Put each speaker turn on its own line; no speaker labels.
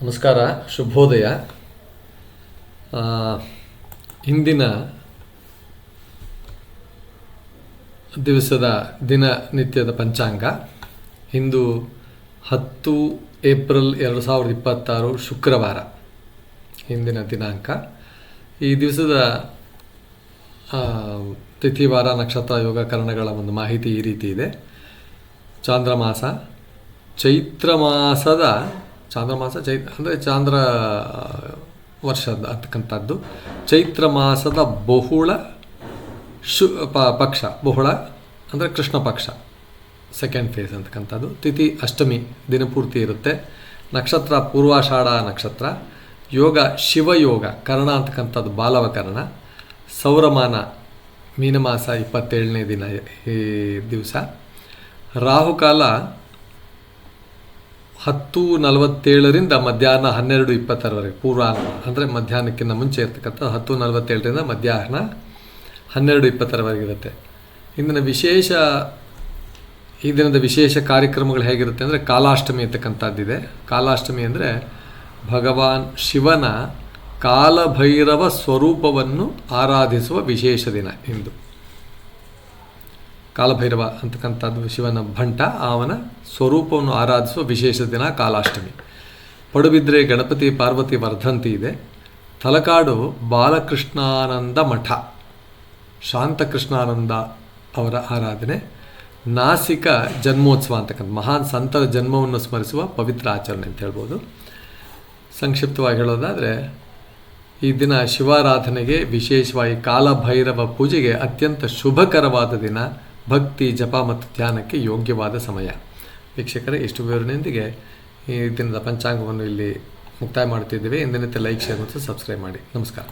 ನಮಸ್ಕಾರ, ಶುಭೋದಯ. ಇಂದಿನ ದಿವಸದ ದಿನನಿತ್ಯದ ಪಂಚಾಂಗ ಇಂದು 10 ಏಪ್ರಿಲ್ 2026 ಶುಕ್ರವಾರ ಇಂದಿನ ದಿನಾಂಕ. ಈ ದಿವಸದ ತಿಥಿವಾರ ನಕ್ಷತ್ರ ಯೋಗಕರಣಗಳ ಒಂದು ಮಾಹಿತಿ ಈ ರೀತಿ ಇದೆ. ಚಾಂದ್ರಮಾಸ ಚೈತ್ರ ಮಾಸದ ಅಂದರೆ ಚಾಂದ್ರ ವರ್ಷದ ಅಂತಕ್ಕಂಥದ್ದು. ಚೈತ್ರ ಮಾಸದ ಬಹುಳ ಪಕ್ಷ, ಬಹುಳ ಅಂದರೆ ಕೃಷ್ಣ ಪಕ್ಷ, ಸೆಕೆಂಡ್ ಫೇಸ್ ಅಂತಕ್ಕಂಥದ್ದು. ತಿಥಿ ಅಷ್ಟಮಿ ದಿನಪೂರ್ತಿ ಇರುತ್ತೆ. ನಕ್ಷತ್ರ ಪೂರ್ವಾಷಾಢ ನಕ್ಷತ್ರ. ಯೋಗ ಶಿವಯೋಗ, ಕರ್ಣ ಅಂತಕ್ಕಂಥದ್ದು ಬಾಲವಕರ್ಣ. ಸೌರಮಾನ ಮೀನಮಾಸ 27ನೇ ದಿನ ಈ ದಿವಸ. ರಾಹುಕಾಲ 10:47 ಮಧ್ಯಾಹ್ನ 12:20 ಪೂರ್ವಾಹ್ನ, ಅಂದರೆ ಮಧ್ಯಾಹ್ನಕ್ಕಿಂತ ಮುಂಚೆ ಇರ್ತಕ್ಕಂಥ 10:47 ಮಧ್ಯಾಹ್ನ 12:20 ಇರುತ್ತೆ. ಈ ದಿನದ ವಿಶೇಷ ಕಾರ್ಯಕ್ರಮಗಳು ಹೇಗಿರುತ್ತೆ ಅಂದರೆ ಕಾಲಾಷ್ಟಮಿ ಅಂತಕ್ಕಂಥದ್ದಿದೆ. ಕಾಲಾಷ್ಟಮಿ ಅಂದರೆ ಭಗವಾನ್ ಶಿವನ ಕಾಲಭೈರವ ಸ್ವರೂಪವನ್ನು ಆರಾಧಿಸುವ ವಿಶೇಷ ದಿನ ಇಂದು. ಕಾಲಭೈರವ ಅಂತಕ್ಕಂಥದ್ದು ಶಿವನ ಭಂಟ, ಅವನ ಸ್ವರೂಪವನ್ನು ಆರಾಧಿಸುವ ವಿಶೇಷ ದಿನ ಕಾಲಾಷ್ಟಮಿ. ಪಡುಬಿದ್ರೆ ಗಣಪತಿ ಪಾರ್ವತಿ ವರ್ಧಂತಿ ಇದೆ. ತಲಕಾಡು ಬಾಲಕೃಷ್ಣಾನಂದ ಮಠ, ಶಾಂತಕೃಷ್ಣಾನಂದ ಅವರ ಆರಾಧನೆ. ನಾಸಿಕ ಜನ್ಮೋತ್ಸವ ಅಂತಕ್ಕಂಥ ಮಹಾನ್ ಸಂತರ ಜನ್ಮವನ್ನು ಸ್ಮರಿಸುವ ಪವಿತ್ರ ಆಚರಣೆ ಅಂತ ಹೇಳ್ಬೋದು. ಸಂಕ್ಷಿಪ್ತವಾಗಿ ಹೇಳೋದಾದರೆ, ಈ ದಿನ ಶಿವಾರಾಧನೆಗೆ, ವಿಶೇಷವಾಗಿ ಕಾಲಭೈರವ ಪೂಜೆಗೆ ಅತ್ಯಂತ ಶುಭಕರವಾದ ದಿನ. ಭಕ್ತಿ, ಜಪ ಮತ್ತು ಧ್ಯಾನಕ್ಕೆ ಯೋಗ್ಯವಾದ ಸಮಯ. ವೀಕ್ಷಕರೇ, ಇಷ್ಟು ವಿವರಣೆಯೊಂದಿಗೆ ಈ ದಿನದ ಪಂಚಾಂಗವನ್ನು ಇಲ್ಲಿ ಮುಕ್ತಾಯ ಮಾಡುತ್ತಿದ್ದೇವೆ. ಎಂದಿನಂತೆ ಲೈಕ್, ಶೇರ್ ಮತ್ತು ಸಬ್ಸ್ಕ್ರೈಬ್ ಮಾಡಿ. ನಮಸ್ಕಾರ.